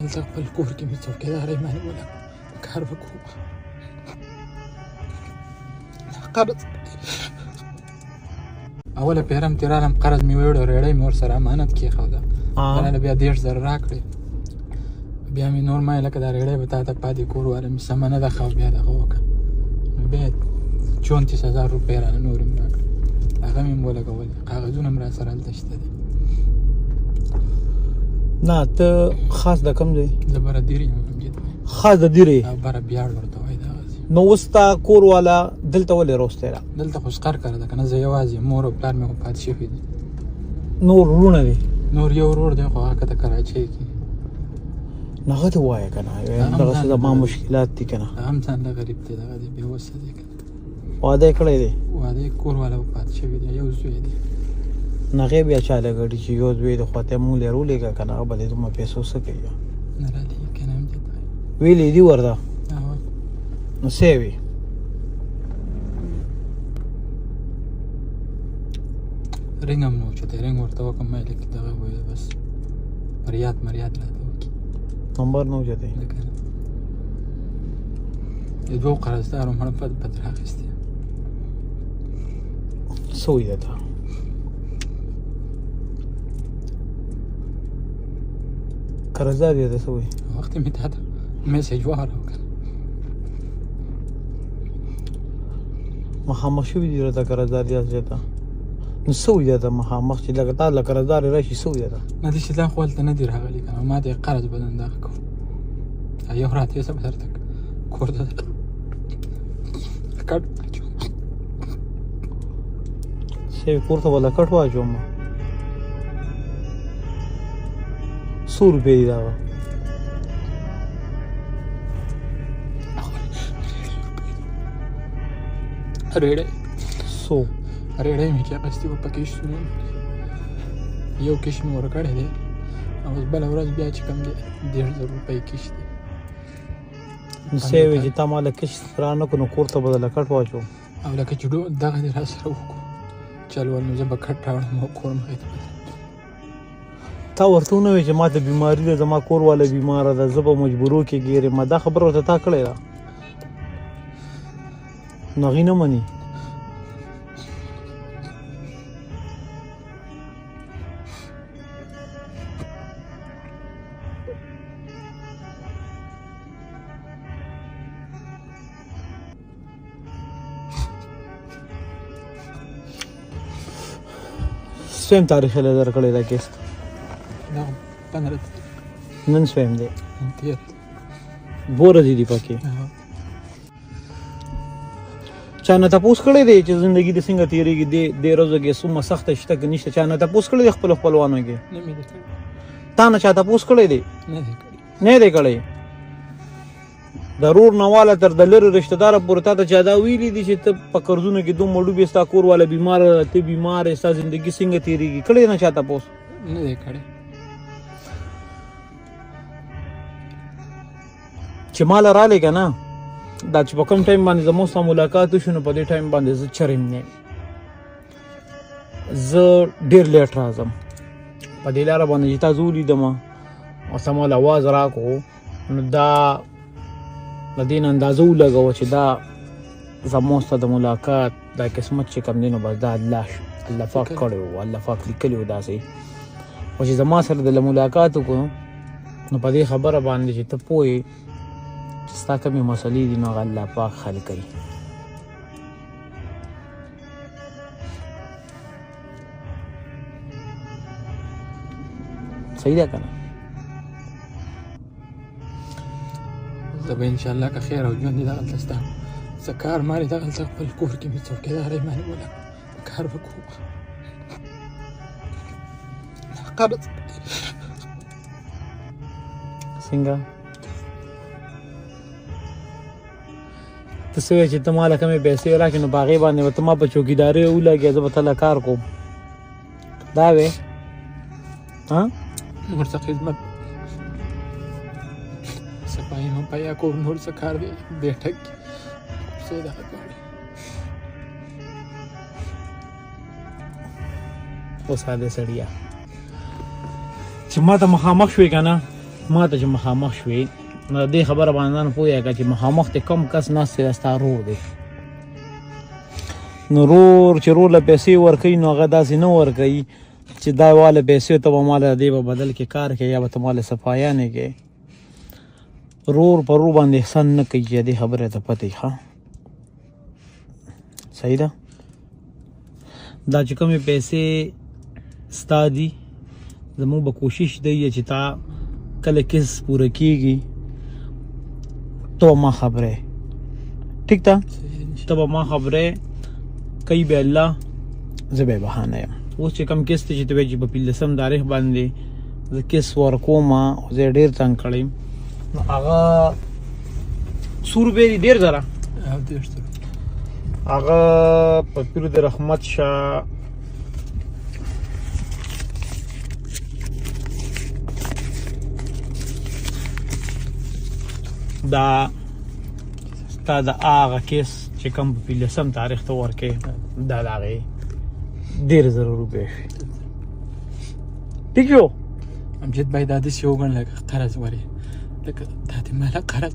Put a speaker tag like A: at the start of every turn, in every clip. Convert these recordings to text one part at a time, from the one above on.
A: دلته خپل کور کې مې څوکیدارۍ باندې ولګوه کار به کوم قرض اوله پیرم تیرالم قرض مې ویوړ ریړۍ مې ورسره امانت کېښوده دننه بیا 10000 راکړې بیا مې نور ما لکه دا ریړۍ به تا ته پاتې کور واله مې سمه نه ده ښه بیا دغه وکړه نو بیا 34000 روپۍ رانه نورې مې راکړې هغه مې ولګولې کاغذونه مې راسره هلته شته دي
B: نه ته خاص د کوم ځای
A: زه بره دیر یم
B: خاص د دیرې
A: بره بیاړ ورته وایي دغه
B: نو اوس تا کور والا دلته ولې راوستی را
A: دلته خو سقر کړی ده که نه زه یوازې یم مور او پلار مې خو پاتې شوي دي
B: نور وروڼه دي
A: نور یو ورور دی خو هغه کته کراچۍ کې
B: نو هغه ته ووایه که نه دغسې زما مشکلات دي که نه
A: هم ځان له غریب دی دغه دی بېوسه دی که
B: واده یې کړی دی
A: واده یې کور والا پاتې شوي دی یو زوی دی
B: نو هغې بیا چا لګړي چې یو زوی د خواته مونږ یې رولېږه که نه هغه به دې دومره پیسو څه کوي
A: نه رالېږي که نه هم دې ته
B: ویلې دي ورته نو څه یې وي
A: رنګ هم نه اوچتی رنګ ورته وکړم ما لکه دغه وویل بس فریاد مریاد راته وکړي
B: نمبر نه اوچتی
A: لکه د دوو قرضدارو مړه بد راخیستې
B: څه وي درته قرضدار یې ته څه وایي
A: وخت مې تا ته میسیج واورو که
B: مخامخ شوي دي راته قرضدار یاست زیاته نو څه وایي درته مخامخ چې لکه تا له قرضدار راشي څه وایي درته
A: نه دې چې دا خو هلته نه دي راغلي که نه ما دې قرض بدن دغه کوم یو راته یې زه به درته کور ته کټ واچوم
B: څه کور ته به لکټ واچوم څو روپۍ دي دغه
A: ریړۍ
B: څو
A: ریړۍ مې چې اخیستې وه په کښتونو یو کښت مې ورکړی دی او اوس بله ورځ بیا چې کوم دی 10000 روپۍ کښت دی
B: نو څه یې وایي چې تا ما له کښت را نه کړو نو کور ته به د لکټ واچوم
A: او لکه چې دغه دې را سره وکړو چلول نو زه به کټ راوړم او کور مخې ته
B: تا ورته ونه وایي چې ما ته بیماري ده زما کور والا بیماره ده زه به مجبورو کې ګیرې ما دا خبره ورته تا کړې ده نو هغې نه مني سویم تاریخ یې در کړی دا کیس
A: دا 15
B: نن سویم دی
A: 13
B: دوه ورځې دي پکې چا نه تپوس کړی دی چې زندګي دې څنګه تېرېږي دې ورځو کې څومره سخته شته که نشته چا نه تپوس کړی دی خپلو خپلوانو کې
A: نه مې دی کړی
B: تا نه چا تپوس کړی دی
A: نه دی کړی
B: نه دی کړی د رور نواله تر د لرې رشته داره پورې تا ته چا دا ویلي دي چې ته په قرضونو کې دومره ډوب یې ستا کور والا بیماره ده ته بیمار یې ستا زندګي څنګه تېرېږي کړی نه چا تپوس
A: نه دی کړی
B: چې مال رالی که نه دا چې په کوم ټایم باندې زموږ سره ملاقات وشو نو په دې ټایم باندې زه چرم نه زه ډېر لیټ راځم په دې لاره باندې چې تا زه ولیدم او څه مال اواز راکړو نو دا د دې نه اندازه ولګوه چې دا زموږ سره د ملاقات دا قسمت چې کوم دی نو بس دا الله پاک کړی و الله پاک لیکلي و داسې خو چې زما سره د ملاقات وکړو نو په دې خبره باندې چې ته پوهې چې ستا کومې مسلې دي نو هغه الله پاک حل کوي صحیح ده که نه
A: زه به انشاءالله که خیر او ژوند دې دغلته ستا څه کار مارې دغلته خپل کور کې مې څوکیدارۍ باندې ولګوه کار به کوم قرض
B: څنګه ته څه وایې چې ته ما له کومې پیسې راکړې نو په هغې باندې به ته ما په چوکیدارۍ ولګې زه به ته له کار کوم دا وې
A: ورڅه خدمت صفایي هم پیا کو نور څه کار دی بیٹک څه دغه غواړي
B: اوس هغه سړیا چې ما ته مخامخ شوې که نه ما ته چې مخامخ شوې نو دې خبره باندې ځان پوهېږه چې مخامخ ته کم کس ناست دی دا ستا رور دی نو رور چې رور له پیسې ورکوي نو هغه داسې نه ورکوي چې دا واله پیسې ته به ماله دې به بدل کې کار کوي یا به ته ماله صفایا نه کوي رور پر رور باندې احسان نه کوي چې دې خبره ته پته وي ښه صحیح ده دا چې کومې پیسې ستا دي زموږ به کوشش دی چې تا کله کس پوره کېږي ته به ما خبره ټیک ده ته به ما خبره کوي به الله زه به یې بهانه یم اوس چې کوم کس دی چې ته وایې چې په 15 تاریخ باندې زه کس ورکوم او زه یې ډېر تنګ کړی نو هغه 100 روپۍ دي 1.5 زره هغه په پیر د رحمت شاه دا ستا د هغه کیس چې کوم په 15 تاریخ ته ورکې دا د هغې 1.5 روپۍ شي ټیک یو
A: امجد باید دا داسې وګڼه لکه قرض ولې لکه دا د ماله قرض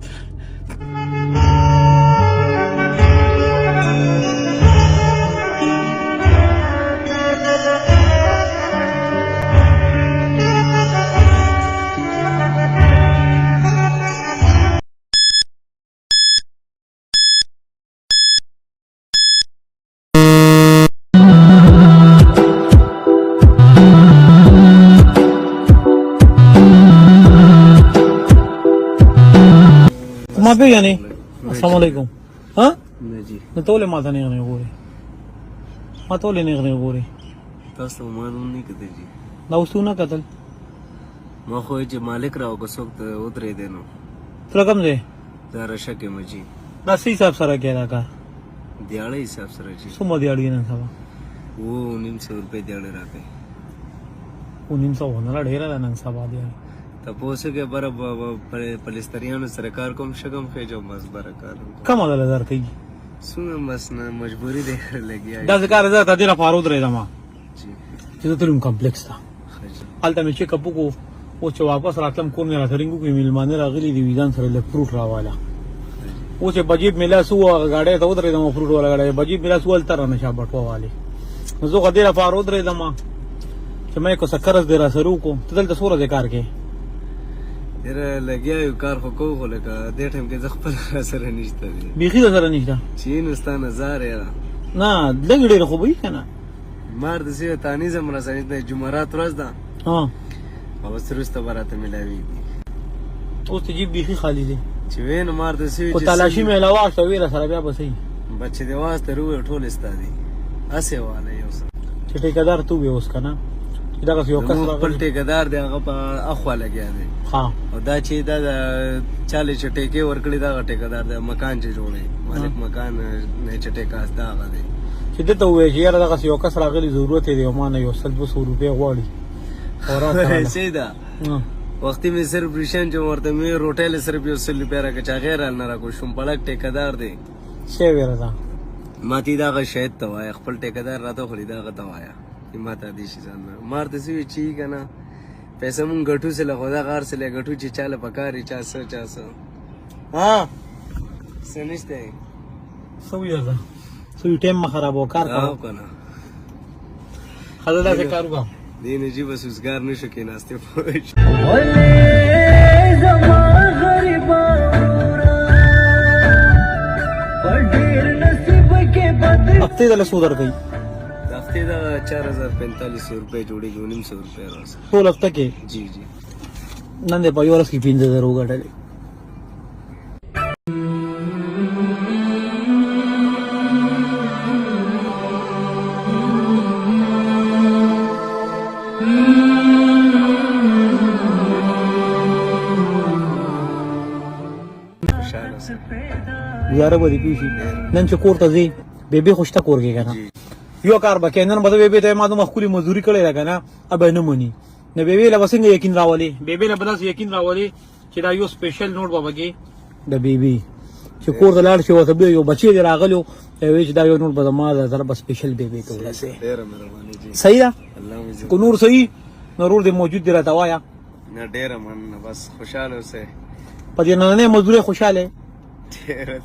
B: ما پیژنې السلام علیکم ها نو ته ولې ماته نیغ نه ګورې ما ته ولې نیغ نه ګورې
C: تاسو ته معلوم نه کړی جی
B: دا اوس تو نه کتل
C: ما خو چې مالک راو کو څوک ته ودرېدی نو
B: ته کوم دی
C: دا رشه کې مجي
B: دا څه حساب سره کوې دا کار
C: دیاړه حساب سره جی
B: څومره دیاړې نن سبا
C: 900 روپۍ دیاړه راکړئ
B: 900 ونه ډېره ده نن سبا دیاړې
C: تاسو کې بر پلستریانو سره کار کوم شګم خېجو بس بر کار
B: کم عدل در کوي
C: څنګه بس نه مجبوری دی لګیا
B: دا ځکه زه ته ډېره فارود رېدم
C: جی
B: چې زه تلم کمپلیکس ته هلته مې چیک اپ وکړو اوس چې واپس راتلم کور مې راته رینګ وکړې مېلمانه راغلي دي ویزان سره لږ فروټ راواله اوس چې بجیب مې لاس وو هغه ګاډۍ ته ودرېدم فروټ والا ګاډۍ بجیب مې لاس هلته رانه شا بټوه والې نو زه خو ډېره فارود رېدم چې مې کو څه قرض دې را سره وکړو ته دلته څو ورځې کار کوې
C: ډېره لګیا یو کار خو کوو خو لکه دې ټایم کې زه خپل سره نشته دی
B: بیخي درسره نشته
C: چې نو ستا نظر یاره
B: نه لږ ډېر خو به وي که نه
C: مار د سوی تانیزم رسنی د جمعرات ورځ ده
B: ها
C: او وروسته به راته میلاویږي
B: اوس ته جیب بیخي خالي دی
C: چې وین مار د سوی
B: خو تلاشي مې علاوه شته ویره سره بیا به صحیح
C: بچې د واسطه روی ټول ستا دي اسې واله یو څه
B: چې ټیکهدار تو وې اوس که نه چې دغسې یو کس
C: خپل ټیکهدار دی هغه په اخوا لګیا دی
B: ها
C: او دا چې دا چاله چې ټیکې ورکړي دا ټیکهدار دی مکان چې جوړي مالک مکان نه چې ټیکاس دا هغه دی
B: چې دته ووایي چې یاره دغسې یو کس راغلی ضرورت یې دی او ما نه یو 100-200 روپۍ غواړي او راته
C: صحیح ده وختي مې صرف ریشن چې ورته مې روټۍ له صرف 100 روپۍ راکړه چې هغې رانه راکړو شومپړک ټیکهدار دی
B: څه ویره ده
C: ما ته دغه شاید ته وایه خپل ټیکهدار راته خوري دغه ته وایه چې ما ته دې شي ځان نه مار ته سوي چې که نه پیسې مونږ ګټو سه له خدا غار سه له ګټو چې چاله پکاري چا څه ها څه نشته
B: څه ویره ده څه ټایم مه خرابوه کار کوه
C: او که نه
B: ښځه داسې کار وکړه
C: دې نجي به سوزګار نه شو کېناستې
B: هفتې دله څو درکوي
C: هفتې د 4045 روپۍ جوړېږي 900 روپۍ راسه
B: ټول هفته کې
C: جی جی
B: نن دې په یو ورځ کې 5000 وګټلې گزاره به دې پیشي نن چې کور ته ځې بیبي خو شته کور کې که نه یو کار به کوې نن به زه بیبي ته ما دومره ښکلې مزدوري کړې ده که نه به نه مني نو بیبي له به څنګه یقین راولې بیبي له به داسې یقین راولې چې دا یو سپیشل نوټ به پکې د بیبي چې کور ته لاړ شي ورته بیا یو بچی دې راغلی وایي چې دا یو نوټ به زما د طرف به سپیشل بیبي ته ورسې صحیح ده که نور صحیح نو رور دې موجود دی راته وایه
C: نه ډیره مننه بس خوشاله اوسئ
B: په دې نننۍ مزدورۍ خوشاله
C: ډیره